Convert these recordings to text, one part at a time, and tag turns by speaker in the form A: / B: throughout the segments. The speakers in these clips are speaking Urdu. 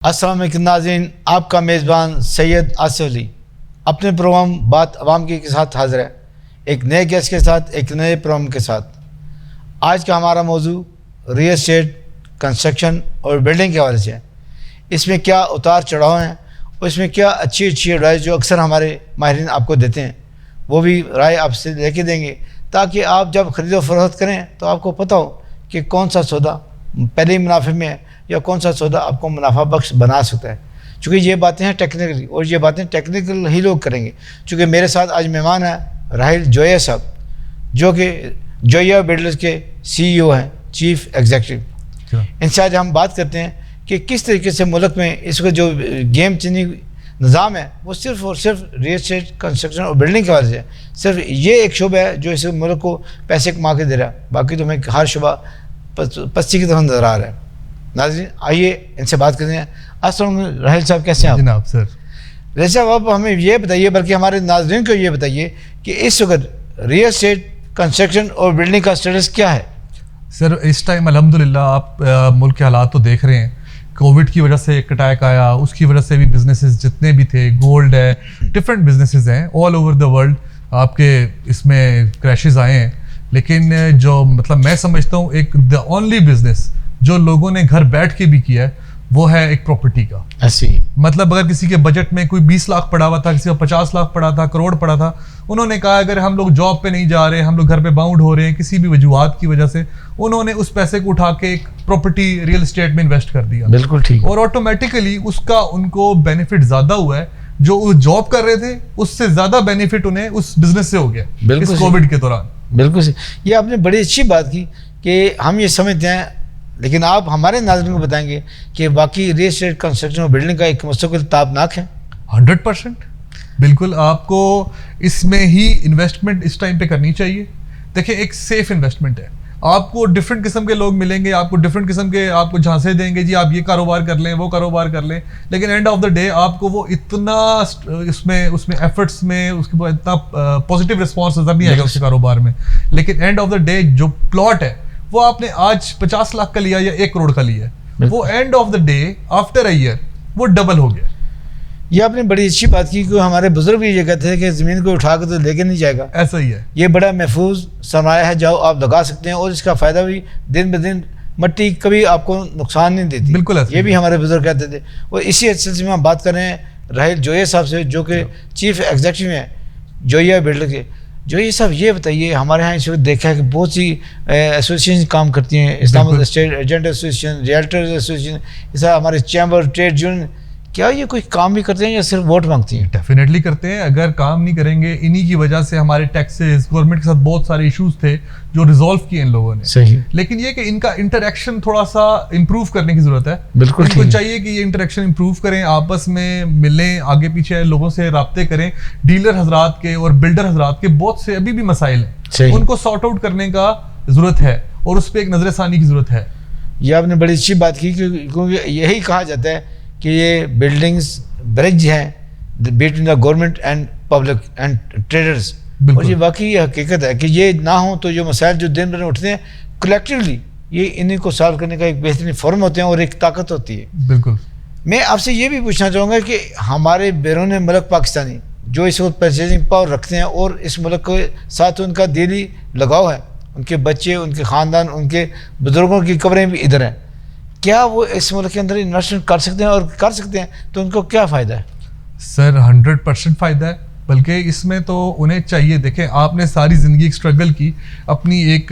A: السلام علیکم ناظرین، آپ کا میزبان سید آصف علی اپنے پروگرام بات عوام کی کے ساتھ حاضر ہے، ایک نئے گیسٹ کے ساتھ، ایک نئے پروگرام کے ساتھ۔ آج کا ہمارا موضوع ریئل اسٹیٹ، کنسٹرکشن اور بلڈنگ کے حوالے سے ہے۔ اس میں کیا اتار چڑھاؤ ہیں اور اس میں کیا اچھی ایڈوائس جو اکثر ہمارے ماہرین آپ کو دیتے ہیں، وہ بھی رائے آپ سے لے کے دیں گے، تاکہ آپ جب خرید و فروخت کریں تو آپ کو پتہ ہو کہ کون سا سودا پہلے ہی منافع میں ہے یا کون سا سودا آپ کو منافع بخش بنا سکتا ہے۔ چونکہ یہ باتیں ہیں ٹیکنیکلی، اور یہ باتیں ٹیکنیکل ہی لوگ کریں گے۔ چونکہ میرے ساتھ آج مہمان ہیں راحیل جویا صاحب، جو کہ جویا بلڈرز کے CEO ہیں، چیف ایگزیکٹو۔ ان سے آج ہم بات کرتے ہیں کہ کس طریقے سے ملک میں اس کا جو گیم چینجنگ نظام ہے وہ صرف اور صرف ریئل اسٹیٹ، کنسٹرکشن اور بلڈنگ کے وجہ سے ہے۔ صرف یہ ایک شعبہ ہے جو اس ملک کو پیسے کما کے دے رہا ہے، باقی تو ہمیں ہر شعبہ پستی کی طرف نظر آ رہا ہے۔ ناظرین آئیے ان سے بات کرتے ہیں۔ السلام علیکم راحیل صاحب، کیسے ہیں آپ؟
B: جناب سر
A: راحیل صاحب، آپ ہمیں یہ بتائیے، بلکہ ہمارے ناظرین کو یہ بتائیے کہ اس وقت ریئل اسٹیٹ، کنسٹرکشن اور بلڈنگ کا سٹیٹس کیا ہے؟
B: سر اس ٹائم الحمدللہ آپ ملک کے حالات تو دیکھ رہے ہیں۔ کووڈ کی وجہ سے ایک اٹیک آیا، اس کی وجہ سے بھی بزنسز جتنے بھی تھے، گولڈ ہے، ڈفرینٹ بزنسز ہیں آل اوور دا ورلڈ، آپ کے اس میں کریشز آئے ہیں۔ لیکن جو مطلب میں سمجھتا ہوں ایک دا اونلی بزنس جو لوگوں نے گھر بیٹھ کے بھی کیا ہے وہ ہے ایک پراپرٹی کا۔ مطلب اگر کسی کے بجٹ میں کوئی 20 لاکھ پڑا ہوا تھا، کسی کا 50 لاکھ پڑا تھا، کروڑ پڑا تھا، انہوں نے کہا اگر ہم لوگ جاب پہ نہیں جا رہے، ہم لوگ گھر پہ باؤنڈ ہو رہے ہیں کسی بھی وجوہات کی وجہ سے، انہوں نے اس پیسے کو اٹھا کے ایک پراپرٹی ریئل اسٹیٹ میں انویسٹ کر دیا۔
A: بالکل ٹھیک۔
B: اور آٹومیٹیکلی اس کا ان کو بینیفٹ زیادہ ہوا ہے، جو وہ جاب کر رہے تھے اس سے زیادہ بینیفٹ انہیں اس بزنس سے ہو گیا اس کووڈ کے دوران۔
A: بالکل صحیح، یہ آپ نے بڑی اچھی بات کی کہ ہم یہ سمجھتے ہیں، لیکن آپ ہمارے ناظرین کو بتائیں گے کہ باقی ریئل اسٹیٹ، کنسٹرکشن اور بلڈنگ کا ایک مستقل تابناک ہے۔
B: 100% بالکل آپ کو اس میں ہی انویسٹمنٹ اس ٹائم پہ کرنی چاہیے۔ دیکھیں ایک سیف انویسٹمنٹ ہے، آپ کو ڈفرینٹ قسم کے لوگ ملیں گے، آپ کو ڈفرینٹ قسم کے آپ کو جھانسے دیں گے، جی آپ یہ کاروبار کر لیں، وہ کاروبار کر لیں، لیکن اینڈ آف دا ڈے آپ کو وہ اتنا اس میں ایفرٹس میں اس کے بعد اتنا پازیٹیو رسپانس نظر نہیں آئے گا اس کے کاروبار میں۔ لیکن اینڈ آف دا ڈے جو پلاٹ ہے وہ آپ نے آج 50 لاکھ کا لیا یا 1 کروڑ کا لیا ہے، وہ end of the day after a year وہ ڈبل ہو گیا۔
A: یہ آپ نے بڑی اچھی بات کی کہ ہمارے بزرگ بھی یہ کہتے ہیں کہ زمین کو اٹھا کے تو لے کے نہیں جائے گا،
B: ایسا ہی ہے،
A: یہ بڑا محفوظ سرمایہ ہے جو آپ لگا سکتے ہیں، اور اس کا فائدہ بھی دن بدن مٹی کبھی آپ کو نقصان نہیں دیتی۔
B: بالکل ایسا
A: یہ بھی ہمارے بزرگ کہتے تھے۔ اور اسی سلسلے میں ہم بات کر رہے ہیں راحیل جویا صاحب سے، جو کہ چیف ایگزیکٹو ہیں جویا بلڈر کے۔ جویا صاحب یہ بتائیے، ہمارے یہاں اس وقت دیکھا ہے کہ بہت سی ایسوسیشن کام کرتی ہیں، اسلام اسٹیٹ ایجنٹ ایسوسیشن، ریئلٹرز ایسوسیشن، اس طرح ہمارے چیمبر، ٹریڈ یونین، کیا یہ کوئی کام بھی کرتے ہیں یا صرف ووٹ مانگتی ہیں؟
B: ڈیفینیٹلی کرتے ہیں، اگر کام نہیں کریں گے انہی کی وجہ سے ہمارے ٹیکسز، گورنمنٹ کے ساتھ بہت سارے ایشوز تھے جو ریزالو کیے ان لوگوں نے۔
A: صحیح۔
B: لیکن یہ کہ ان کا انٹریکشن تھوڑا سا امپروو کرنے کی ضرورت ہے۔
A: بالکل
B: ان کو چاہیے کہ یہ انٹریکشن امپروو کریں، آپس میں ملیں، آگے پیچھے لوگوں سے رابطے کریں۔ ڈیلر حضرات کے اور بلڈر حضرات کے بہت سے ابھی بھی مسائل ہیں، ان کو سارٹ آؤٹ کرنے کا ضرورت ہے اور اس پہ ایک نظر ثانی کی ضرورت ہے۔
A: یہ آپ نے بڑی اچھی بات کی، کیونکہ یہی کہا جاتا ہے کہ یہ بلڈنگز برج ہیں between the government and public and traders, اور یہ واقعی حقیقت ہے کہ یہ نہ ہوں تو جو مسائل جو دن بھر اٹھتے ہیں کلیکٹیولی یہ انہیں کو سالو کرنے کا ایک بہترین فورم ہوتے ہیں اور ایک طاقت ہوتی ہے۔
B: بالکل۔
A: میں آپ سے یہ بھی پوچھنا چاہوں گا کہ ہمارے بیرون ملک پاکستانی جو اس وقت پرچیزنگ پاور رکھتے ہیں اور اس ملک کے ساتھ ان کا دلی لگاؤ ہے، ان کے بچے، ان کے خاندان، ان کے بزرگوں کی قبریں بھی ادھر ہیں، کیا وہ اس ملک کے اندر انویسٹمنٹ کر سکتے ہیں؟ اور کر سکتے ہیں تو ان کو کیا فائدہ ہے؟
B: سر 100% فائدہ ہے، بلکہ اس میں تو انہیں چاہیے، دیکھیں آپ نے ساری زندگی ایک اسٹرگل کی، اپنی ایک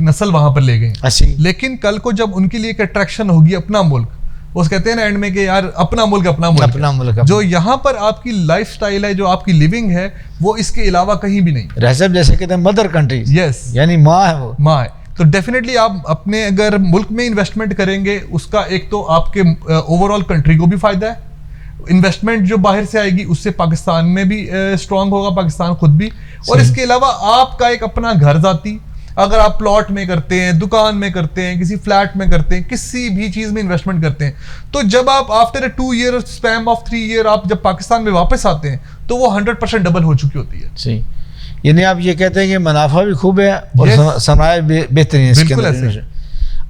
B: نسل وہاں پر لے گئے، لیکن کل کو جب ان کے لیے ایک اٹریکشن ہوگی اپنا ملک، وہ کہتے ہیں نا اینڈ میں کہ یار اپنا ملک اپنا ملک، جو یہاں پر آپ کی لائف سٹائل ہے، جو آپ کی لیونگ ہے، وہ اس کے علاوہ کہیں بھی نہیں۔
A: رہسب جیسے کہتے ہیں مدر کنٹریز، یس، یعنی ماں ہے، وہ
B: ماں ہے۔ تو ڈیفینیٹلی آپ اپنے اگر ملک میں انویسٹمنٹ کریں گے، اس کا ایک تو آپ کے اوور آل کنٹری کو بھی فائدہ ہے، انویسٹمنٹ جو باہر سے آئے گی اس سے پاکستان میں بھی اسٹرانگ ہوگا، پاکستان خود بھی، اور اس کے علاوہ آپ کا ایک اپنا گھر ذاتی، اگر آپ پلاٹ میں کرتے ہیں، دکان میں کرتے ہیں، کسی فلیٹ میں کرتے ہیں، کسی بھی چیز میں انویسٹمنٹ کرتے ہیں، تو جب آپ after 2 year span of 3 year آپ جب پاکستان میں واپس آتے ہیں تو وہ 100% ڈبل ہو چکی ہوتی ہے۔
A: صحیح، یعنی آپ یہ کہتے ہیں کہ منافع بھی خوب ہے اور سرمایہ بہترین ہے اس کے اندر۔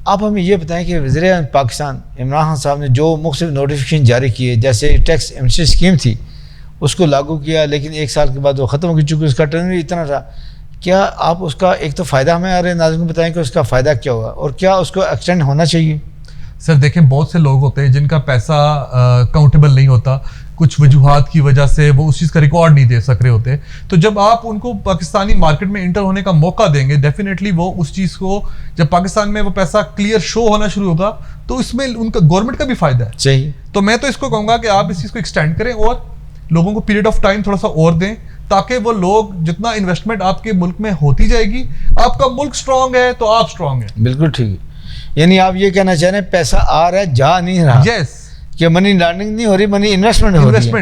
A: آپ ہمیں یہ بتائیں کہ وزیر پاکستان عمران خان صاحب نے جو مختلف نوٹیفیکیشن جاری کیے، جیسے ٹیکس ایمنسٹی اسکیم تھی اس کو لاگو کیا، لیکن 1 سال کے بعد وہ ختم ہو گئی چونکہ اس کا ٹرن بھی اتنا تھا. کیا آپ اس کا ایک تو فائدہ ہمیں آ رہے ناظرین کو بتائیں کہ اس کا فائدہ کیا ہوگا اور کیا اس کو ایکسٹینڈ ہونا چاہیے؟
B: سر دیکھیں بہت سے لوگ ہوتے ہیں جن کا پیسہ اکاؤنٹیبل نہیں ہوتا، کچھ وجوہات کی وجہ سے وہ اس چیز کا ریکارڈ نہیں دے سک رہے ہوتے. تو جب آپ ان کو پاکستانی مارکیٹ میں انٹر ہونے کا موقع دیں گے، ڈیفینیٹلی وہ اس چیز کو، جب پاکستان میں وہ پیسہ کلیئر شو ہونا شروع ہوگا تو اس میں ان کا گورنمنٹ کا بھی فائدہ ہے.
A: صحیح.
B: تو میں تو اس کو کہوں گا کہ آپ اس چیز کو ایکسٹینڈ کریں اور لوگوں کو پیریڈ آف ٹائم تھوڑا سا اور دیں، تاکہ وہ لوگ جتنا انویسٹمنٹ آپ کے ملک میں ہوتی جائے گی، آپ کا ملک اسٹرانگ ہے تو آپ اسٹرانگ ہیں.
A: بالکل ٹھیک ہے. یعنی آپ یہ کہنا چاہ رہے ہیں پیسہ آ رہا ہے جا نہیں رہا.
B: یس.
A: کہ منی لانڈرنگ نہیں ہو رہی، منی انویسٹمنٹ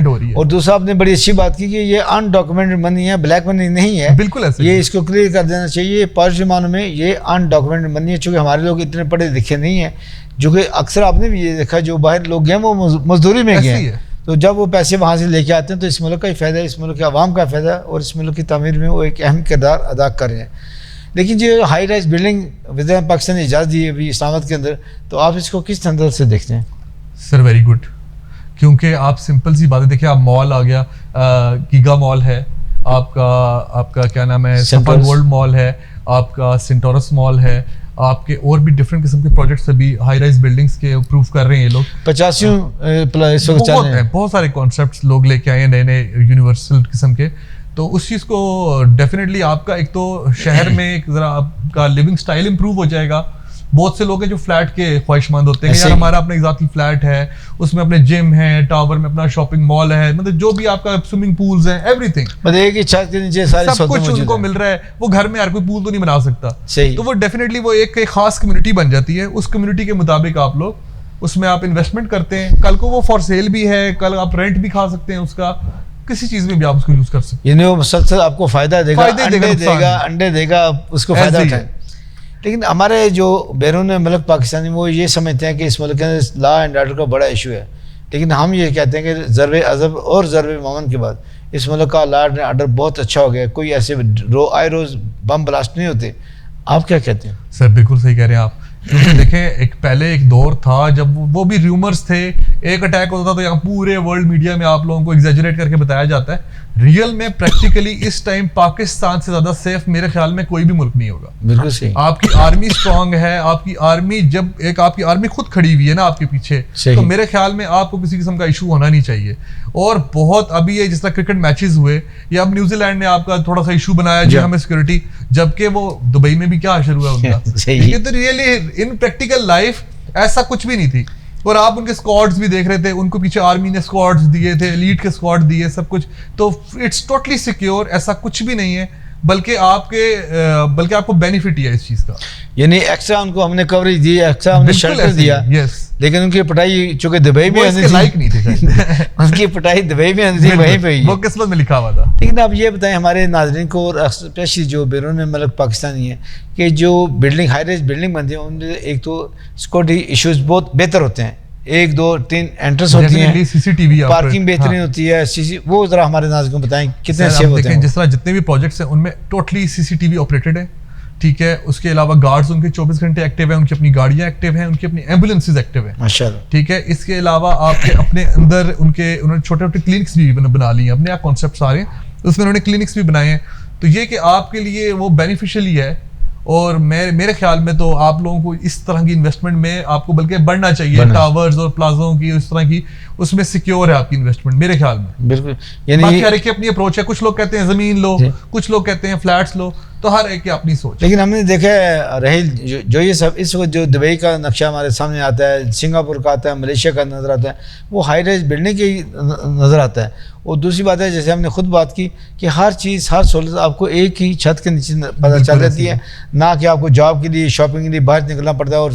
A: ہو رہی ہے. اور دوسرا آپ نے بڑی اچھی بات کی کہ یہ ان ڈاکومنٹڈ منی ہے، بلیک منی نہیں ہے.
B: بالکل ایسے
A: یہ اس کو کلیئر کر دینا چاہیے. پازیٹیو معنوں میں یہ ان ڈاکومنٹڈ منی ہے، چونکہ ہمارے لوگ اتنے پڑھے لکھے نہیں ہیں، جو کہ اکثر آپ نے بھی یہ دیکھا جو باہر لوگ گئے وہ مزدوری میں گئے ہیں، تو جب وہ پیسے وہاں سے لے کے آتے ہیں تو اس ملک کا ہی فائدہ ہے، اس ملک کے عوام کا فائدہ ہے، اور اس ملک کی تعمیر میں وہ ایک اہم کردار ادا کر رہے ہیں. لیکن جو ہائی رائز بلڈنگ وزیر پاکستان نے اجازت دی ہے ابھی اسلام آباد کے اندر، تو آپ اس کو کس نظر سے دیکھتے ہیں؟
B: سر ویری گڈ. کیونکہ آپ سمپل سی باتیں دیکھیں، آپ مال آ گیا، گیگا مال ہے آپ کا کیا نام ہے، سفر ورلڈ مال ہے آپ کا، سینٹورس مال ہے آپ کے، اور بھی ڈفرینٹ قسم کے پروجیکٹس ابھی ہائی رائز بلڈنگس کے اپروو کر رہے ہیں یہ لوگ.
A: 85
B: بہت سارے کانسیپٹس لوگ لے کے آئے ہیں نئے یونیورسل قسم کے. تو اس چیز کو ڈیفینیٹلی آپ کا ایک تو شہر میں ایک ذرا آپ کا لیونگ سٹائل امپروو ہو جائے گا. بہت سے لوگ ہیں جو فلیٹ کے خواہش مند ہوتے ہیں کہ یار ہمارا اپنا ایک ذاتی فلیٹ ہے، اس میں اپنے جم ہے، ٹاور میں اپنا شاپنگ مال ہے، مطلب جو بھی آپ کا سوئمنگ پولز ہیں، ایوری تھنگ،
A: ایک ہی چھت کے نیچے
B: سب کچھ ان کو مل رہا ہے. وہ گھر میں ہر کوئی پول تو نہیں بنا سکتا، تو وہ ڈیفینیٹلی وہ ایک خاص کمیونٹی بن جاتی ہے. اس کمیونٹی کے مطابق آپ لوگ اس میں آپ انویسٹمنٹ کرتے ہیں، کل کو وہ فار سیل بھی ہے، کل آپ رینٹ بھی کھا سکتے ہیں اس کا، کسی چیز میں بھی آپ اس کو یوز کر سکتے ہیں.
A: یعنی وہ مسلسل آپ کو فائدہ دے گا، انڈے دے گا، اس کو فائدہ اٹھائیں. لیکن ہمارے جو بیرون ملک پاکستانی وہ یہ سمجھتے ہیں کہ اس ملک کے اندر لا اینڈ آرڈر کا بڑا ایشو ہے، لیکن ہم یہ کہتے ہیں کہ ضرب عضب اور ضرب مومن کے بعد اس ملک کا لا اینڈ آرڈر بہت اچھا ہو گیا. کوئی ایسے آئے روز بم بلاسٹ نہیں ہوتے. آپ کیا کہتے ہیں؟
B: سر بالکل صحیح کہہ رہے ہیں آپ. کیونکہ دیکھیں پہلے ایک دور تھا جب وہ بھی ریومرز تھے، ایک اٹیک ہوتا تھا تو یہاں پورے ورلڈ میڈیا میں آپ لوگوں کو ایگزیجریٹ کر کے بتایا جاتا ہے. ریئل میں پریکٹیکلی اس ٹائم پاکستان سے زیادہ سیف میرے خیال میں کوئی بھی ملک نہیں ہوگا.
A: بالکل صحیح.
B: آپ کی آرمی اسٹرانگ ہے، آپ کی آرمی جب ایک آپ کی آرمی خود کھڑی ہوئی ہے نا آپ کے پیچھے، تو میرے خیال میں آپ کو کسی قسم کا ایشو ہونا نہیں چاہیے. اور بہت ابھی یہ جس طرح کرکٹ میچز ہوئے یا اب نیوزی لینڈ نے آپ کا تھوڑا سا ایشو بنایا جی ہمیں سیکورٹی، جبکہ وہ دبئی میں بھی کیا حشر ہوا ان کا. یہ تو ریئلی ان پریکٹیکل لائف ایسا کچھ بھی نہیں تھی. اور آپ ان کے اسکواڈز بھی دیکھ رہے تھے، ان کو پیچھے آرمی نے اسکواڈز دیے تھے، ایلیٹ کے اسکواڈ دیے، سب کچھ. تو اٹس ٹوٹلی سیکیور، ایسا کچھ بھی نہیں ہے، بلکہ آپ کو بینیفٹ ہی ہے اس چیز کا.
A: یعنی ایکسٹرا ان کو ہم نے کوریج دی، ایکسٹرا ہم نے شیلٹر دیا. لیکن ان کی پٹائی چونکہ دبئی میں
B: لائق نہیں تھی،
A: ان کی پٹائی دبئی میں تھی، وہیں پہ
B: وہ قسمت میں لکھا ہوا تھا.
A: لیکن آپ یہ بتائیں ہمارے ناظرین کو، اور اسپیشلی جو بیرون ملک پاکستانی ہیں، کہ جو بلڈنگ ہائی رائز بلڈنگ بنتی ہیں ان میں ایک تو سیکورٹی ایشوز بہت بہتر ہوتے ہیں، 1 2 3 انٹرس ہوتی ہیں،
B: CCTV
A: پارکنگ بہترین ہوتی ہے. وہ ذرا ہمارے ناظرین کو بتائیں کتنے سیف ہوتے ہیں.
B: جس طرح جتنے بھی پروجیکٹس ہیں ان میں ٹوٹلی CCTV آپریٹڈ ہے، ٹھیک ہے. اس کے علاوہ گارڈز ان کے 24 گھنٹے ایکٹیو ہیں، ان کی اپنی گاڑیاں ایکٹیو ہیں، ان کی اپنی ایمبولینسز ایکٹیو ہیں،
A: ماشاءاللہ،
B: ٹھیک ہے. اس کے علاوہ آپ کے اپنے اندر انہوں نے چھوٹے چھوٹے کلینکس بھی بنا لی ہیں، اپنے آپ کانسیپٹس آ رہے ہیں اس میں انہوں نے کلینکس بھی بنائے ہیں. تو یہ کہ آپ کے لیے وہ بینیفیشیل ہی ہے. اور میرے خیال میں تو آپ لوگوں کو اس طرح کی انویسٹمنٹ میں آپ کو بلکہ بڑھنا چاہیے. ٹاورز اور پلازوں کی اس طرح کی، اس میں سیکیور ہے آپ کی انویسٹمنٹ میرے خیال میں.
A: بالکل. یعنی
B: باقی ہر ایک کی اپنی اپروچ ہے. کچھ لوگ کہتے ہیں زمین لو، کچھ لوگ کہتے ہیں فلیٹس لو، تو ہر ایک کی اپنی سوچ.
A: لیکن ہم نے دیکھا ہے رحیل، جو یہ سب اس وقت جو دبئی کا نقشہ ہمارے سامنے آتا ہے، سنگاپور کا آتا ہے، ملیشیا کا نظر آتا ہے، وہ ہائی رائز بلڈنگ کی نظر آتا ہے. اور دوسری بات ہے جیسے ہم نے خود بات کی کہ ہر چیز، ہر سہولت آپ کو ایک ہی چھت کے نیچے پتہ چل جاتی ہے، نہ کہ آپ کو جاب کے لیے، شاپنگ کے لیے باہر نکلنا پڑتا ہے. اور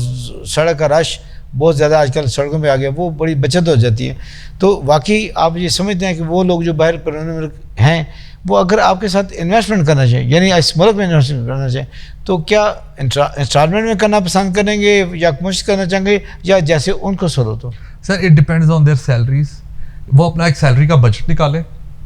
A: سڑک کا رش بہت زیادہ آج کل سڑکوں پہ آ گیا، وہ بڑی بچت ہو جاتی ہے. تو واقعی آپ یہ سمجھتے ہیں کہ وہ لوگ جو باہر بیرون ملک ہیں، وہ اگر آپ کے ساتھ انویسٹمنٹ کرنا چاہیں، یعنی اس ملک میں انویسٹمنٹ کرنا چاہیں، تو کیا انسٹالمنٹ میں کرنا پسند کریں گے یا مشت کرنا چاہیں گے، یا جیسے ان کو سہولت ہو؟
B: Sir it depends on their salaries. وہ اپنا ایک سیلری کا بجٹ نکالیں،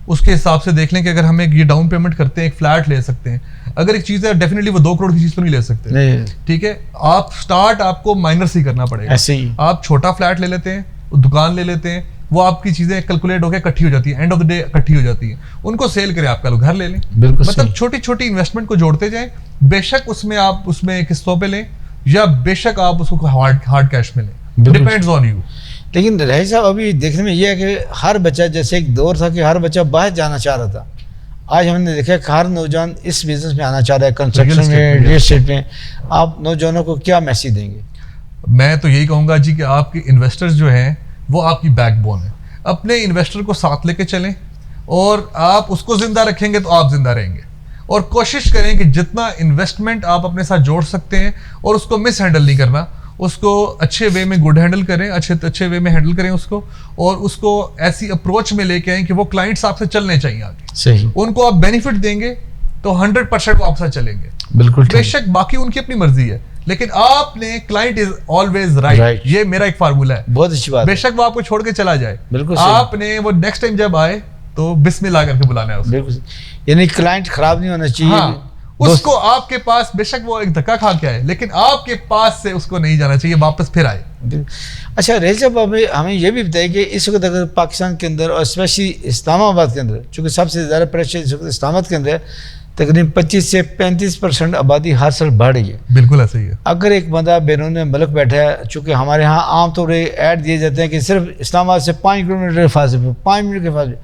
B: اس کے حساب سے دیکھ لیں کہ اگر ہم ایک یہ ڈاؤن پیمنٹ کرتے ہیں ایک فلیٹ لے سکتے ہیں. اگر ایک چیز ہے ڈیفینیٹلی وہ 2 کروڑ کی چیز تو نہیں لے سکتے, ٹھیک ہے. آپ اسٹارٹ آپ کو مائنر سے ہی کرنا پڑے گا. آپ چھوٹا فلیٹ لے لیتے ہیں, دکان لے لیتے ہیں, وہ آپ کی چیزیں کیلکولیٹ ہو کے اکٹھی ہو جاتی ہیں, اینڈ آف دا ڈے اکٹھی ہو جاتی ہیں, ان کو سیل کریں, آپ کا لوگ گھر لے لیں. مطلب چھوٹی چھوٹی انویسٹمنٹ کو جوڑتے جائیں. بے شک اس میں آپ اس میں قسطوں پہ لیں یا بے شک آپ اس کو ہارڈ کیش میں لیں, ڈیپینڈز آن یو.
A: لیکن رہی صاحب ابھی دیکھنے میں یہ ہے کہ ہر بچہ, جیسے ایک دور تھا کہ ہر بچہ باہر جانا چاہ رہا تھا, آج ہم نے دیکھا کہ ہر نوجوان اس بزنس میں آنا چاہ رہا ہے, کنسٹرکشن میں, ریل اسٹیٹ میں. آپ نوجوانوں کو کیا میسیج دیں گے؟
B: میں تو یہی کہوں گا جی کہ آپ کے انویسٹرز جو ہیں وہ آپ کی بیک بون ہے. اپنے انویسٹر کو ساتھ لے کے چلیں, اور آپ اس کو زندہ رکھیں گے تو آپ زندہ رہیں گے. اور کوشش کریں کہ جتنا انویسٹمنٹ آپ اپنے ساتھ جوڑ سکتے ہیں, اور اس کو مس ہینڈل نہیں کرنا, اس کو اچھے وے میں گڈ ہینڈل کریں, اچھے وے میں ہینڈل کریں اس کو, اور اس کو ایسی اپروچ میں لے کے آئیں کہ وہ کلائنٹس آپ سے چلنے چاہیے آگے.
A: صحیح.
B: ان کو آپ بینیفٹ دیں گے تو 100% وہ آپ سے چلیں گے.
A: بالکل.
B: بے شک باقی ان کی اپنی مرضی ہے, لیکن آپ نے کلائنٹ از آلویز رائٹ, یہ میرا ایک فارمولہ ہے.
A: بہت اچھی بات.
B: بے شک وہ آپ کو چھوڑ کے چلا جائے,
A: بالکل
B: آپ نے وہ نیکسٹ ٹائم جب آئے تو بسم اللہ کر کے بلانا ہے اسے.
A: بالکل, یعنی کلائنٹ خراب نہیں ہونا چاہیے.
B: ہاں, اس کو آپ کے پاس بے شک وہ ایک دھکا کھا کے آئے, لیکن آپ کے پاس سے اس کو نہیں جانا چاہیے, واپس پھر آئے.
A: اچھا ریل صاحب, ہمیں یہ بھی بتائیے کہ اس وقت اگر پاکستان کے اندر اور اسپیشلی اسلام آباد کے اندر, چونکہ سب سے زیادہ پریشر اس وقت اسلام آباد کے اندر ہے, تقریباً 25 سے 35% آبادی ہر سال بڑھ رہی ہے.
B: بالکل ایسا ہی ہے.
A: اگر ایک بندہ بیرون ملک بیٹھا ہے, چونکہ ہمارے ہاں عام طور پہ ایڈ دیے جاتے ہیں کہ صرف اسلام آباد سے 5 کلومیٹر کے فاصلے پہ, 5 منٹ کے فاصلے,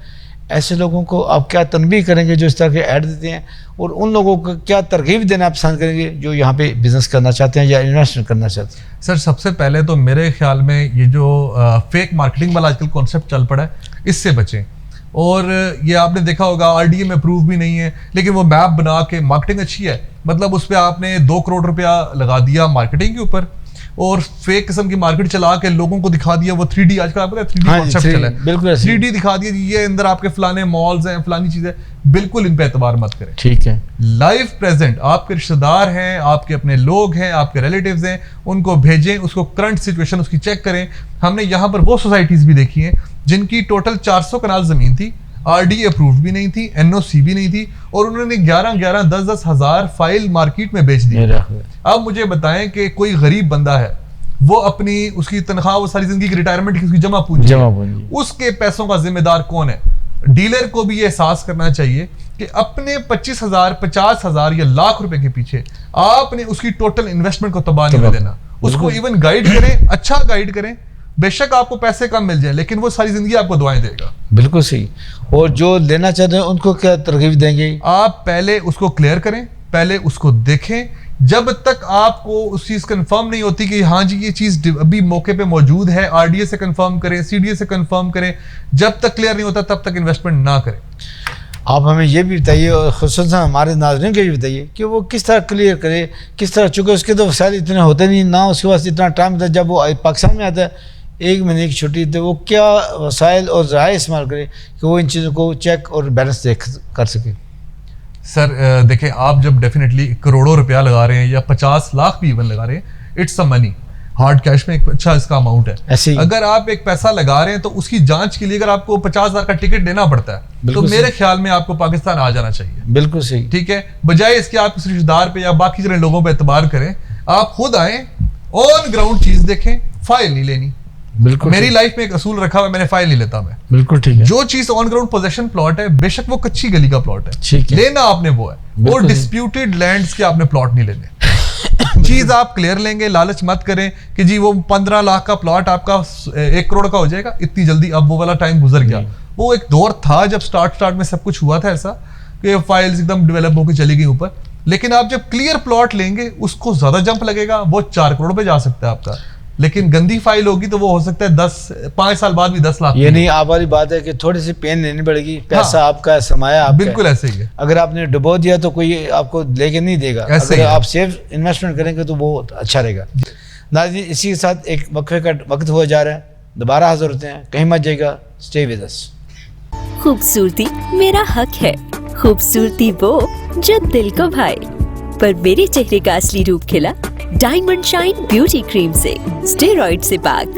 A: ایسے لوگوں کو آپ کیا تنبیہ کریں گے جو اس طرح کے ایڈ دیتے ہیں, اور ان لوگوں کو کیا ترغیب دینا پسند کریں گے جو یہاں پہ بزنس کرنا چاہتے ہیں یا انویسٹ کرنا چاہتے ہیں؟
B: سر سب سے پہلے تو میرے خیال میں یہ جو فیک مارکیٹنگ والا آج کل کانسیپٹ چل پڑا ہے, اس سے بچیں. اور یہ آپ نے دیکھا ہوگا RDA میں اپروو بھی نہیں ہے, لیکن وہ میپ بنا کے مارکیٹنگ اچھی ہے, مطلب اس پہ آپ نے 2 کروڑ روپیہ لگا دیا مارکیٹنگ کے اوپر, اور فیک قسم کی مارکیٹ چلا کے لوگوں کو دکھا دیا وہ 3D, آج کل آپ کو 3D کانسیپٹ چلا ہے, بالکل 3D دکھا دیا یہ اندر آپ کے فلانے مالز ہیں, فلانی چیزیں, بالکل ان پہ اعتبار مت کریں.
A: ٹھیک ہے.
B: لائیو پریزنٹ آپ کے رشتہ دار ہیں, آپ کے اپنے لوگ ہیں, آپ کے ریلیٹیوز ہیں, ان کو بھیجیں, اس کو کرنٹ سچویشن اس کی چیک کریں. ہم نے یہاں پر وہ سوسائٹیز بھی دیکھی ہیں جن کی ٹوٹل 400 کنال زمین تھی, RDA اپرووڈ بھی نہیں تھی, NOC بھی نہیں تھی, اور انہوں نے 11 10 ہزار فائل مارکیٹ میں بیچ دی. اب مجھے بتائیں کہ کوئی غریب بندہ ہے, وہ اپنی اس کی تنخواہ, وہ ساری زندگی کی ریٹائرمنٹ کی اس کی جمع پونجی, اس کے پیسوں کا ذمہ دار کون ہے؟ ڈیلر کو بھی یہ احساس کرنا چاہیے کہ اپنے 25,000 50,000 یا لاکھ روپے کے پیچھے آپ نے اس کی ٹوٹل انویسٹمنٹ کو تباہ نہیں ہونے دینا. اس کو ایون گائیڈ کریں, اچھا گائیڈ کریں, بے شک آپ کو پیسے کم مل جائیں, لیکن وہ ساری زندگی آپ کو دعائیں دے گا.
A: بالکل صحیح. اور جو لینا چاہتے ہیں ان کو کیا ترغیب دیں گے؟
B: آپ پہلے اس کو کلیئر کریں, پہلے اس کو دیکھیں, جب تک آپ کو اس چیز کنفرم نہیں ہوتی کہ ہاں جی یہ چیز ابھی موقع پہ موجود ہے, RDA سے کنفرم کریں, CDA سے کنفرم کریں, جب تک کلیئر نہیں ہوتا تب تک انویسٹمنٹ نہ کریں.
A: آپ ہمیں یہ بھی بتائیے, اور خصوصاً ہمارے ناظرین کو بھی بتائیے کہ وہ کس طرح کلیئر کرے, کس طرح, چونکہ اس کے تو وسائل اتنے ہوتے نہیں, نہ اس کے پاس اتنا ٹائم ہوتا ہے. جب وہ پاکستان میں آتا ہے 1 مہینے کی چھٹی, تو وہ کیا وسائل اور ذرائع استعمال کرے کہ وہ ان چیزوں کو چیک اور بیلنس دیکھ کر سکے؟
B: سر دیکھیں, آپ جب ڈیفینیٹلی کروڑوں روپیہ لگا رہے ہیں یا 50 لاکھ بھی ایون لگا رہے ہیں, it's a money, hard cash میں ایک اچھا اس کا اماؤنٹ ہے. اگر آپ ایک پیسہ لگا رہے ہیں تو اس کی جانچ کے لیے اگر آپ کو 50,000 کا ٹکٹ دینا پڑتا ہے, تو میرے خیال میں آپ کو پاکستان آ جانا چاہیے.
A: بالکل صحیح.
B: ٹھیک ہے, بجائے اس کے آپ کسی رشتہ دار پہ یا باقی جتنے لوگوں پہ اعتبار کریں, آپ خود آئیں, آن گراؤنڈ چیز دیکھیں, فائل نہیں لینی. بالکل, میری لائف میں ایک اصول رکھا ہوا ہے, میں نے فائل نہیں لیتا. میں بالکل ٹھیک ہے, جو چیز آن گراؤنڈ پوزیشن پلاٹ ہے, بے شک وہ کچی گلی کا پلاٹ ہے, لینا آپ نے وہ ہے, اور ڈسپیوٹیڈ لینڈز کے آپ نے پلاٹ نہیں لینے. چیز آپ کلیئر لیں گے, لالچ مت کریں کہ جی وہ 15 لاکھ کا پلاٹ آپ کا 1 کروڑ کا ہو جائے گا اتنی جلدی. اب وہ والا ٹائم گزر گیا. وہ ایک دور تھا جب سٹارٹ میں سب کچھ ہوا تھا ایسا کہ فائلز ایک دم ڈیولپ ہو کے چلی گئی اوپر, لیکن آپ جب کلیئر پلاٹ لیں گے اس کو زیادہ جمپ لگے گا, وہ 4 کروڑ پہ جا سکتا ہے آپ کا. لیکن گندی فائل ہوگی تو وہ ہو سکتا ہے 5 سال بعد بھی 10 لاکھ. یہ نہیں, آپ والی بات ہے کہ تھوڑی سی پین لینی پڑے گی, پیسہ آپ کا, سرمایہ آپ کا. بالکل ایسے ہی ہے. اگر آپ نے ڈبو دیا تو کوئی آپ کو لے کے نہیں دے گا, اگر آپ سیف انویسٹمنٹ کریں گے تو وہ اچھا رہے گا. ناظرین, اسی کے ساتھ ایک وقفے کا وقت ہوا جا رہا ہے, دوبارہ حاضر ہوتے ہیں, کہیں مت جائے گا, اسٹے ود اس.
C: خوبصورتی میرا حق ہے, خوبصورتی وہ جو دل کو بھائے, پر میرے چہرے کا اصلی روپ کھلا ڈائمنڈ شائن بیوٹی کریم سے, اسٹیرائڈ سے پاک,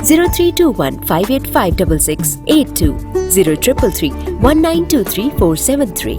C: 0321 58566 82 0333 1923 473।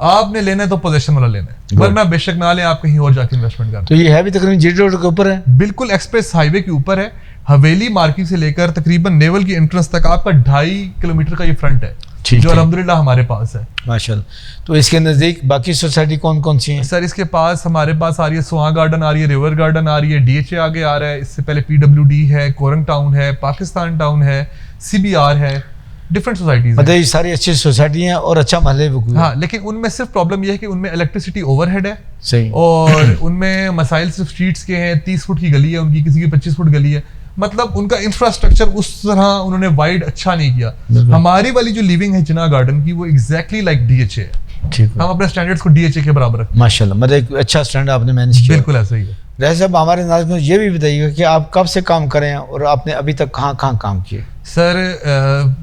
B: آپ نے لینا ہے تو پوزیشن والا لینا ہے, ورنہ بے شک نہ لیں, آپ کہیں اور جا کے انویسٹمنٹ کریں.
A: تو یہ ہے بھی تقریباً جی روڈ کے اوپر ہے,
B: بالکل ایکسپریس ہائی وے کے اوپر ہے. حویلی مارکیٹ سے لے کر تقریباً نیول کی انٹرنس تک آپ کا 2.5 کلومیٹر کا یہ فرنٹ ہے, جو الحمدللہ ہمارے پاس ہے
A: ماشاءاللہ. تو اس کے نزدیک باقی سوسائٹی کون کون سی ہیں
B: سر؟ اس کے پاس ہمارے پاس آ رہی ہے سواں گارڈن آ رہی ہے, ریور گارڈن آ رہی ہے, ڈی ایچ اے آگے آ رہا ہے, اس سے پہلے PWD ہے, کورنگ ٹاؤن ہے, پاکستان ٹاؤن ہے, CBR ہے, ڈفرنٹ سوسائٹیز.
A: مطلب یہ ساری اچھی سوسائٹی ہیں اور اچھا محلے بھی.
B: ہاں, لیکن ان میں صرف پرابلم یہ ہے کہ ان میں الیکٹریسٹی اوور ہیڈ ہے.
A: صحیح.
B: اور ان میں مسائل صرف اسٹریٹس کے ہیں, 30 فٹ کی گلی ہے ان کی, کسی کی 25 فٹ گلی ہے. مطلب ان کا انفراسٹرکچر اس طرح انہوں نے وائڈ اچھا نہیں کیا. ہماری والی جو لیونگ ہے جناح گارڈن کی, وہ ایگزیکٹلی لائک DHA ہے. ہم اپنے اسٹینڈرڈس کو DHA کے برابر رکھتے ہیں.
A: ماشاءاللہ, مطلب ایک اچھا اسٹینڈرڈ آپ نے مینیج کیا.
B: بالکل ایسا ہی ہے.
A: رائے صاحب, ہمارے ناظرین کو یہ بھی بتائیے گا کہ آپ کب سے کام کریں اور آپ نے ابھی تک کہاں کہاں کام کیے؟
B: سر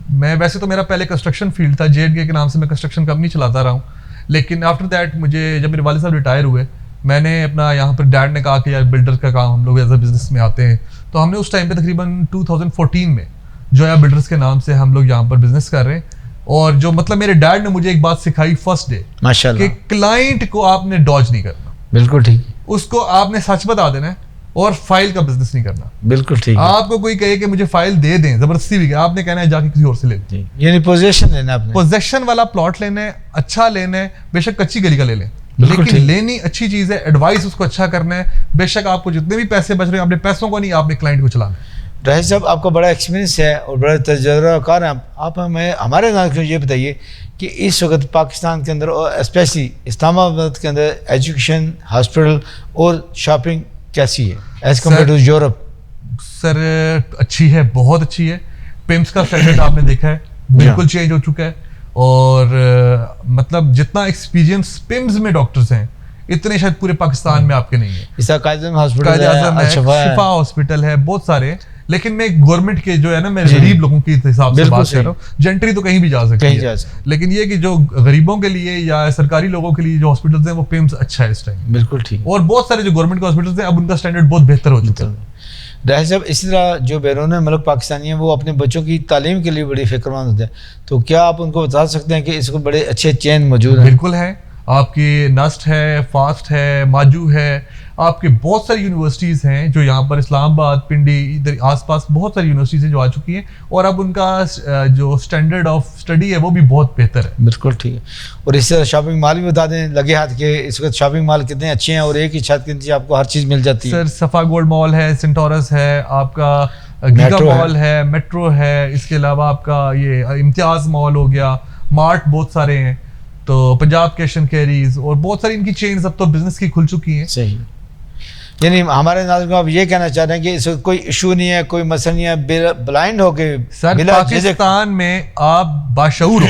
B: میں ویسے تو میرا پہلے کنسٹرکشن فیلڈ تھا, JNK کے نام سے میں کنسٹرکشن کمپنی چلاتا رہا ہوں. لیکن آفٹر دیٹ مجھے جب میرے والد صاحب ریٹائر ہوئے, میں نے اپنا یہاں پر ڈیڈ نے کہا کہ یار بلڈر کا کام ہم لوگ ایز اے بزنس میں آتے ہیں. تو ہم نے اس ٹائم پہ تقریباً 2014 میں جویا بلڈرز کے نام سے ہم لوگ یہاں پر بزنس کر رہے ہیں. اور جو مطلب میرے ڈیڈ نے مجھے ایک بات سکھائی فرسٹ ڈے,
A: ماشاءاللہ,
B: کہ کلائنٹ کو آپ نے ڈاج نہیں کرنا.
A: بالکل ٹھیک.
B: اس کو آپ نے سچ بتا دینا ہے, اور فائل کا بزنس نہیں کرنا.
A: بالکل ٹھیک.
B: آپ کو کوئی کہے کہ مجھے فائل دے دیں زبردستی بھی, آپ نے کہنا ہے جا کے کسی اور سے لے لیں.
A: یعنی پوزیشن لینا ہے,
B: پوزیشن والا پلاٹ لینا ہے, اچھا لینا ہے, بے شک کچی گلی کا لے لیں, لیکن لینی اچھی چیز ہے, ایڈوائس اس کو اچھا کرنا ہے. بے شک آپ کو جتنے بھی پیسے بچ رہے ہیں اپنے پیسوں کو نہیں, آپ نے کلائنٹ کو چلانا ہے.
A: راہیل صاحب, آپ کا بڑا ایکسپیرینس ہے اور بڑا تجربہ کار ہیں آپ. ہمیں ہمارے ناظرین کو یہ بتائیے کہ اس وقت پاکستان کے اندر اور اسپیشلی اسلام آباد کے اندر ایجوکیشن, ہاسپٹل اور شاپنگ کیسی ہے ایز کمپیئر ٹو یورپ؟
B: سر اچھی ہے, بہت اچھی ہے. پمس کا اسٹینڈرڈ آپ نے دیکھا ہے, بالکل چینج ہو چکا ہے. اور مطلب جتنا ایکسپیرینس پمس میں ڈاکٹرز ہیں اتنے شاید پورے پاکستان میں آپ کے نہیں ہیں.
A: اس کا قائد اعظم ہاسپٹل ہے,
B: شفا ہاسپٹل ہے, بہت سارے ہیں. لیکن میں گورنمنٹ کے جو ہے نا, میں غریب لوگوں کے حساب سے بات کر رہا ہوں. جنٹری تو کہیں بھی جا سکتی ہے, لیکن یہ کہ جو غریبوں کے لیے یا سرکاری لوگوں کے لیے جو ہاسپٹلز ہیں وہ پمس اچھا ہے اس ٹائم.
A: بالکل ٹھیک.
B: اور بہت سارے جو گورنمنٹ کے ہاسپٹلز ہیں اب ان کا اسٹینڈرڈ بہت بہتر ہو چکا ہے.
A: راہیل صاحب, اسی طرح جو بیرون ملک پاکستانی ہیں وہ اپنے بچوں کی تعلیم کے لیے بڑی فکر مند ہوتے ہیں, تو کیا آپ ان کو بتا سکتے ہیں کہ اس کو بڑے اچھے چین موجود ہیں؟
B: بالکل ہے. آپ کی نسٹ ہے, فاسٹ ہے, ماجو ہے, آپ کے بہت ساری یونیورسٹیز ہیں جو یہاں پر اسلام آباد, پنڈی, ادھر آس پاس بہت ساری یونیورسٹیز ہیں جو آ چکی ہیں, اور اب ان کا جو اسٹینڈرڈ آف اسٹڈی ہے وہ بھی بہت بہتر ہے.
A: بالکل ٹھیک ہے. اور اس سے شاپنگ مال بھی بتا دیں لگے ہاتھ کے, اس وقت شاپنگ مال کتنے اچھے ہیں اور ایک ہی چھت کے نیچے آپ کو ہر چیز مل جاتی ہے.
B: سر صفا گولڈ مال ہے, سینٹورس ہے, آپ کا گیگا مال ہے, میٹرو ہے, اس کے علاوہ آپ کا یہ امتیاز مال ہو گیا, مارٹ بہت سارے ہیں, تو پنجاب کیش اینڈ کیریز, اور بہت ساری ان کی چینز اب تو بزنس کی کھل چکی ہیں.
A: صحیح. یعنی ہمارے ناظرین کو آپ یہ کہنا چاہ رہے ہیں کہ اس وقت کوئی ایشو نہیں ہے, کوئی مسئلہ نہیں ہے, بلائنڈ ہو کے
B: سر پاکستان میں آپ باشعور ہو,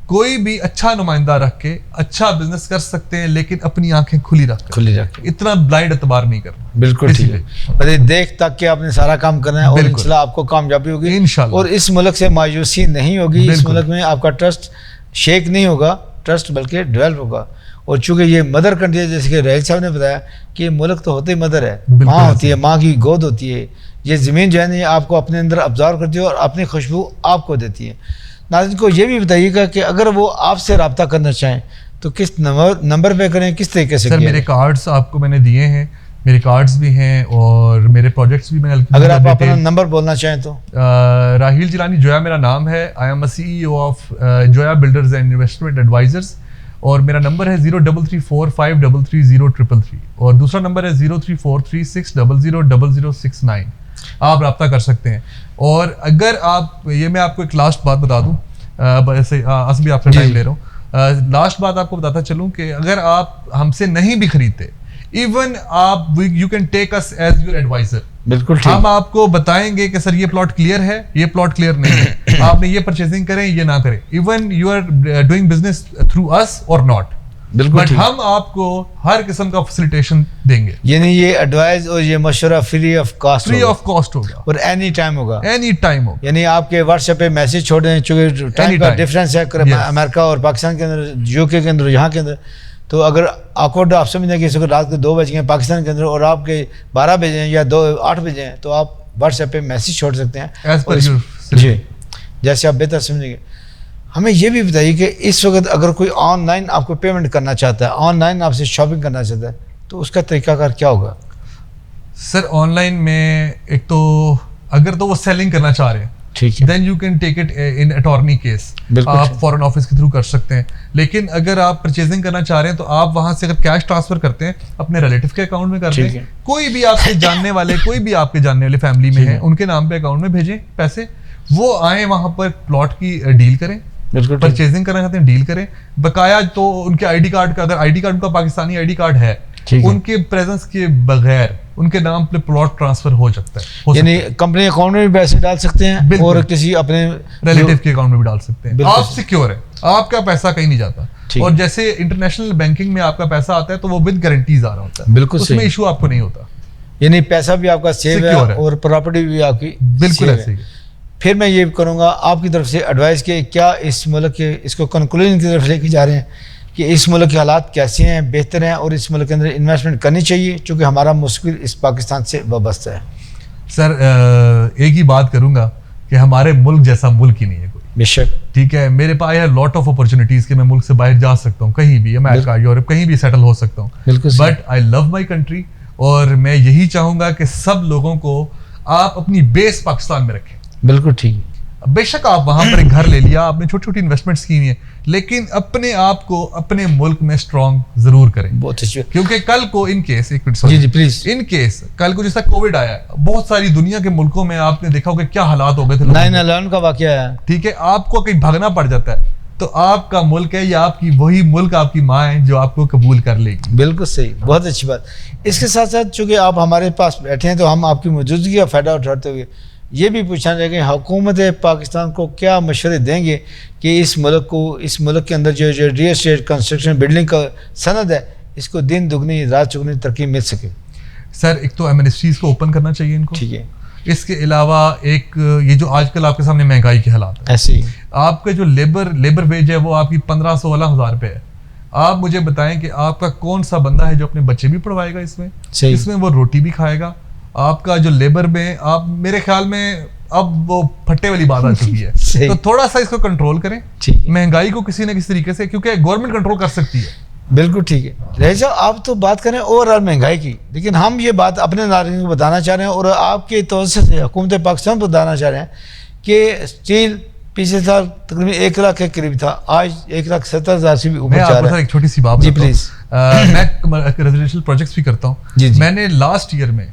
B: کوئی بھی اچھا نمائندہ رکھ کے اچھا بزنس کر سکتے ہیں, لیکن اپنی آنکھیں کھلی رکھ کے, اتنا بلائنڈ اعتبار نہیں کرنا.
A: بالکل ٹھیک ہے. دیکھ تک کے آپ نے سارا کام کرنا ہے اور انشاءاللہ آپ کو کامیابی ہوگی انشاءاللہ. اور اس ملک سے مایوسی نہیں ہوگی, اس ملک میں آپ کا ٹرسٹ شیک نہیں ہوگا, ٹرسٹ بلکہ ڈیولپ ہوگا. اور چونکہ یہ مدر کنٹری ہے, جیسے کہ راہیل صاحب نے بتایا کہ یہ ملک تو ہوتے ہی مدر ہے, ماں ہوتی ہے, ماں کی گود ہوتی ہے. یہ زمین جو ہے نا یہ آپ کو اپنے اندر ابزارو کرتی ہے اور اپنی خوشبو آپ کو دیتی ہے. ناظرین کو یہ بھی بتائیے گا کہ اگر وہ آپ سے رابطہ کرنا چاہیں تو کس نمبر پہ کریں, کس طریقے سے؟
B: سر میرے کارڈز آپ کو میں نے دیے ہیں, میرے کارڈز بھی ہیں اور میرے پروجیکٹس بھی. میں
A: اگر آپ اپنا نمبر بولنا چاہیں تو.
B: راہیل جیلانی جویا میرا نام ہے. I am a CEO of Joya builders and investment advisers, اور میرا نمبر ہے 0334533033, اور دوسرا نمبر ہے 0343600069. آپ رابطہ کر سکتے ہیں. اور اگر آپ, یہ میں آپ کو ایک لاسٹ بات بتا دوں, ایسے بھی آپ سے ٹائم لے رہا ہوں, لاسٹ بات آپ کو بتاتا چلوں کہ اگر آپ ہم سے نہیں بھی خریدتے, ایون آپ you can take us as your adviser.
A: بالکل,
B: ہم آپ کو بتائیں گے کہ سر یہ پلاٹ کلیئر ہے, یہ پلاٹ کلیئر نہیں ہے, آپ نے یہ پرچیزنگ کریں, یہ نہ کریں. Even you are doing business through اس اور ناٹ, بٹ ہم آپ کو ہر قسم کا فیسیلیٹیشن دیں گے.
A: یعنی یہ ایڈوائز اور یہ مشورہ فری آف کاسٹ
B: ہوگا
A: اور اینی ٹائم ہوگا.
B: یعنی
A: آپ کے واٹس ایپ پہ میسج چھوڑ دیں, چونکہ ٹائم کا ڈفرینس ہے امریکہ اور پاکستان کے اندر, UK کے اندر, یہاں کے اندر. تو اگر آکورڈ آپ سمجھیں کہ اس وقت رات کے 2 بج گئے پاکستان کے اندر اور آپ کے 12 بجے ہیں یا 8 بجے ہیں, تو آپ واٹس ایپ پہ میسج چھوڑ سکتے ہیں. جی, جیسے آپ بہتر سمجھیں گے. ہمیں یہ بھی بتائیے کہ اس وقت اگر کوئی آن لائن آپ کو پیمنٹ کرنا چاہتا ہے, آن لائن آپ سے شاپنگ کرنا چاہتا ہے, تو اس کا طریقہ کار کیا ہوگا؟
B: سر آن لائن میں ایک تو اگر تو وہ سیلنگ کرنا چاہ رہے ہیں,
A: ٹھیک ہے,
B: then you can take it in attorney case, آپ فورن آفس کے تھرو کر سکتے ہیں. لیکن اگر آپ پرچیزنگ کرنا چاہ رہے ہیں تو آپ وہاں سے اگر کیش ٹرانسفر کرتے ہیں اپنے ریلیٹیو کے اکاؤنٹ میں کر دیں, کوئی بھی آپ کے جاننے والے, کوئی بھی آپ کے جاننے والے فیملی میں ہیں ان کے نام پہ اکاؤنٹ میں بھیجیں پیسے, وہ آئیں وہاں پر پلاٹ کی ڈیل کریں, پرچیزنگ کرنا چاہتے ہیں ڈیل کریں. بقایا تو ان کے آئی ڈی کارڈ کا, اگر آئی ڈی کارڈ ان کا پاکستانی آئی ڈی کارڈ ہے, ان کے پریزنس کے بغیر ان کے نام پہ پلاٹ ٹرانسفر ہو سکتا ہے,
A: یعنی کمپنی اکاؤنٹ میں بھی پیسے ڈال سکتے ہیں اور کسی اپنے
B: ریلیٹیو کے اکاؤنٹ میں بھی ڈال سکتے ہیں. آپ سیکیور ہیں, آپ کا پیسہ کہیں نہیں جاتا. اور جیسے انٹرنیشنل بینکنگ میں آپ کا پیسہ آتا ہے تو وہ ود گارنٹیز آ رہا ہوتا ہے,
A: بالکل
B: اس میں ایشو آپ کو نہیں ہوتا,
A: یعنی پیسہ بھی آپ کا سیو ہے اور پراپرٹی بھی آپ کی
B: بالکل ایسے ہی.
A: پھر میں یہ کروں گا آپ کی طرف سے ایڈوائز کہ کیا اس ملک کے اس کو کنکلوژن کی طرف لے کے جا رہے ہیں کہ اس ملک کے حالات کیسے ہیں, بہتر ہیں, اور اس ملک کے اندر انویسٹمنٹ کرنی چاہیے چونکہ ہمارا مستقبل اس پاکستان سے وابستہ ہے.
B: سر ایک ہی بات کروں گا کہ ہمارے ملک جیسا ملک ہی نہیں ہے کوئی,
A: بے شک,
B: ٹھیک ہے. میرے پاس ہے لاٹ آف اپرچونیٹیز کہ میں ملک سے باہر جا سکتا ہوں, کہیں بھی امریکہ یورپ کہیں بھی سیٹل ہو سکتا ہوں,
A: بالکل,
B: but I love my country. اور میں یہی چاہوں گا کہ سب لوگوں کو آپ اپنی بیس پاکستان میں رکھیں.
A: بالکل ٹھیک ہے.
B: بے شک آپ وہاں پر ایک گھر لے لیا, آپ نے چھوٹی چھوٹی انویسٹمنٹس کی ہیں, لیکن اپنے آپ کو اپنے ملک میں اسٹرانگ ضرور کریں.
A: بہت اچھی,
B: کیونکہ کل کو ان کیس, ایک منٹ,
A: جی پلیز,
B: ان کیس کل کو جیسا کووڈ آیا, بہت ساری دنیا کے ملکوں میں آپ نے دیکھا ہوگا کیا حالات ہو گئے تھے,
A: 9/11 کا واقعہ ہے,
B: ٹھیک ہے. آپ کو کہیں بھاگنا پڑ جاتا ہے تو آپ کا ملک ہے یا آپ کی وہی ملک آپ کی ماں ہے جو آپ کو قبول کر لے گی.
A: بالکل صحیح, بہت اچھی بات. اس کے ساتھ ساتھ چونکہ آپ ہمارے پاس بیٹھے ہیں تو ہم آپ کی موجودگی کا فائدہ اٹھاتے ہوئے یہ بھی پوچھنا چاہیں گے حکومت پاکستان کو کیا مشورے دیں گے کہ اس ملک کے اندر جو ریئل اسٹیٹ کنسٹرکشن بلڈنگ کا صنعت ہے اس کو دن دگنی رات چگنی ترقی مل سکے؟
B: سر ایک تو منسٹریز کو اوپن کرنا چاہیے ان کو,
A: ٹھیک ہے.
B: اس کے علاوہ ایک یہ جو آج کل آپ کے سامنے مہنگائی کے حالات ہیں,
A: ایسے ہی
B: آپ کا جو لیبر ویج ہے وہ آپ کی 15-16 ہزار روپے ہے. آپ مجھے بتائیں کہ آپ کا کون سا بندہ ہے جو اپنے بچے بھی پڑھوائے گا اس میں وہ روٹی بھی کھائے گا. آپ کا جو لیبر میں آپ میرے خیال میں اب وہ پھٹے والی بات آ چکی ہے, تو تھوڑا سا اس کو کنٹرول کریں مہنگائی کو کسی نہ کسی طریقے سے, کیونکہ گورنمنٹ کنٹرول کر سکتی ہے.
A: بالکل ٹھیک ہے. رہی صاحب آپ تو بات کریں اوور آل مہنگائی کی, لیکن ہم یہ بات اپنے ناظرین کو بتانا چاہ رہے ہیں اور آپ کے توسط سے حکومت پاکستان کو بتانا چاہ رہے ہیں کہ اسٹیل پچھلے سال تقریباً 1 لاکھ کے قریب تھا, آج 1,70,000 سے بھی اوپر جا رہا ہے.
B: میں ایک چھوٹی سی بات,
A: جی پلیز.
B: میں ریزیڈینشیل پروجیکٹس بھی کرتا ہوں. میں نے لاسٹ ایئر میں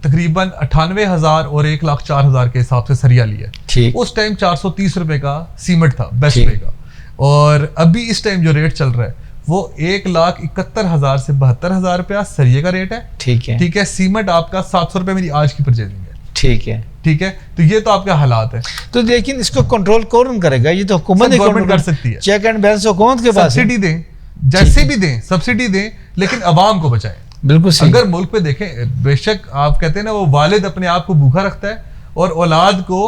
B: تقریباً 98,000 اور 1,04,000 کے حساب سے سریا لیا. اس ٹائم 430 روپے کا سیمنٹ تھا بیسٹ وے کا, اور ابھی اس ٹائم جو ریٹ چل رہا ہے وہ 1,71,000 سے 72,000 روپیہ سریے کا ریٹ ہے. ٹھیک ہے. سیمنٹ آپ کا 700 روپے میری آج کی پرچیزنگ ہے. ٹھیک ہے. تو یہ تو آپ کا حالات ہے.
A: تو لیکن اس کو کنٹرول کون کرے گا؟ یہ تو حکومت
B: گورنمنٹ کر سکتی ہے.
A: چیک اینڈ بیلنس حکومت کے پاس.
B: سبسڈی دیں, جیسے بھی دیں سبسڈی دیں, لیکن عوام کو بچائیں.
A: بالکل صحیح.
B: اگر ملک پہ دیکھیں, بے شک آپ کہتے ہیں نا وہ والد اپنے آپ کو بھوکا رکھتا ہے اور اولاد کو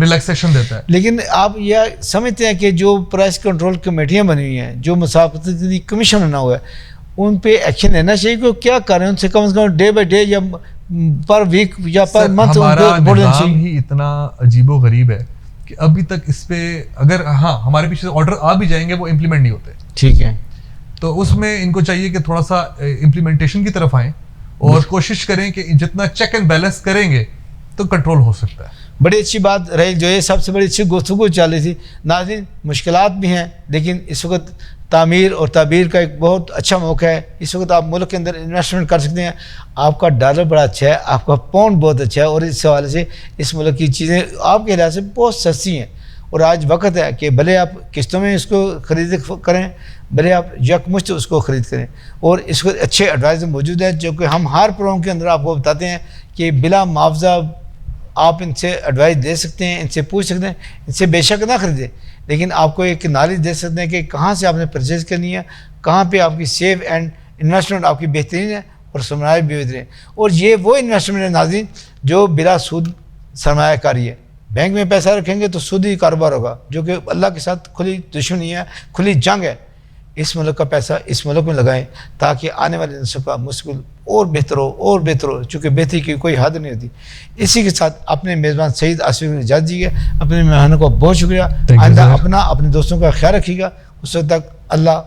B: ریلیکسیشن دیتا ہے,
A: لیکن آپ یہ سمجھتے ہیں کہ جو پرائس کنٹرول کمیٹیاں بنی ہوئی ہیں, جو مسابقتی کمیشن بنا ہوا ہے, ان پہ ایکشن لینا چاہیے کہ کیا کریں ان سے کم از کم ڈے بائی ڈے یا پر ویک یا پر منتھ.
B: ہمارا نظام ہی اتنا عجیب و غریب ہے کہ ابھی تک اس پہ اگر ہمارے پیچھے آرڈر آ بھی جائیں گے وہ امپلیمنٹ نہیں ہوتے.
A: ٹھیک ہے.
B: تو اس میں ان کو چاہیے کہ تھوڑا سا امپلیمنٹیشن کی طرف آئیں اور کوشش کریں کہ جتنا چیک اینڈ بیلنس کریں گے تو کنٹرول ہو سکتا ہے.
A: بڑی اچھی بات رہی, جو یہ سب سے بڑی اچھی گفتگو چل رہی تھی. ناظرین مشکلات بھی ہیں, لیکن اس وقت تعمیر اور تعبیر کا ایک بہت اچھا موقع ہے. اس وقت آپ ملک کے اندر انویسٹمنٹ کر سکتے ہیں. آپ کا ڈالر بڑا اچھا ہے, آپ کا پاؤنڈ بہت اچھا ہے, اور اس حوالے سے اس ملک کی چیزیں آپ کے لحاظ سے بہت سستی ہیں. اور آج وقت ہے کہ بھلے آپ قسطوں میں اس کو خرید کریں, بھلے آپ یکمشت اس کو خرید کریں. اور اس کو اچھے ایڈوائزر موجود ہیں جو کہ ہم ہر پروگرام کے اندر آپ کو بتاتے ہیں کہ بلا معاوضہ آپ ان سے ایڈوائز دے سکتے ہیں, ان سے پوچھ سکتے ہیں. ان سے بے شک نہ خریدیں, لیکن آپ کو ایک نالج دے سکتے ہیں کہ کہاں سے آپ نے پرچیز کرنی ہے, کہاں پہ آپ کی سیف اینڈ انویسٹمنٹ آپ کی بہترین ہے اور سرمایہ بھی بہترین ہے. اور یہ وہ انویسٹمنٹ ہے ناظرین جو بلا سود سرمایہ کاری ہے. بینک میں پیسہ رکھیں گے تو سودی کاروبار ہوگا, جو کہ اللہ کے ساتھ کھلی دشمنی ہے, کھلی جنگ ہے. اس ملک کا پیسہ اس ملک میں لگائیں تاکہ آنے والے نسل کا مستقبل اور بہتر ہو اور بہتر ہو، چونکہ بہتری کی کوئی حد نہیں ہوتی۔ اسی کے ساتھ اپنے میزبان سعید آصفی کو اجازت دیجیے، اپنے مہمانوں کو بہت شکریہ،
B: you,
A: آئندہ
B: sir.
A: اپنا اپنے دوستوں کا خیال رکھیے گا، اس وقت تک اللہ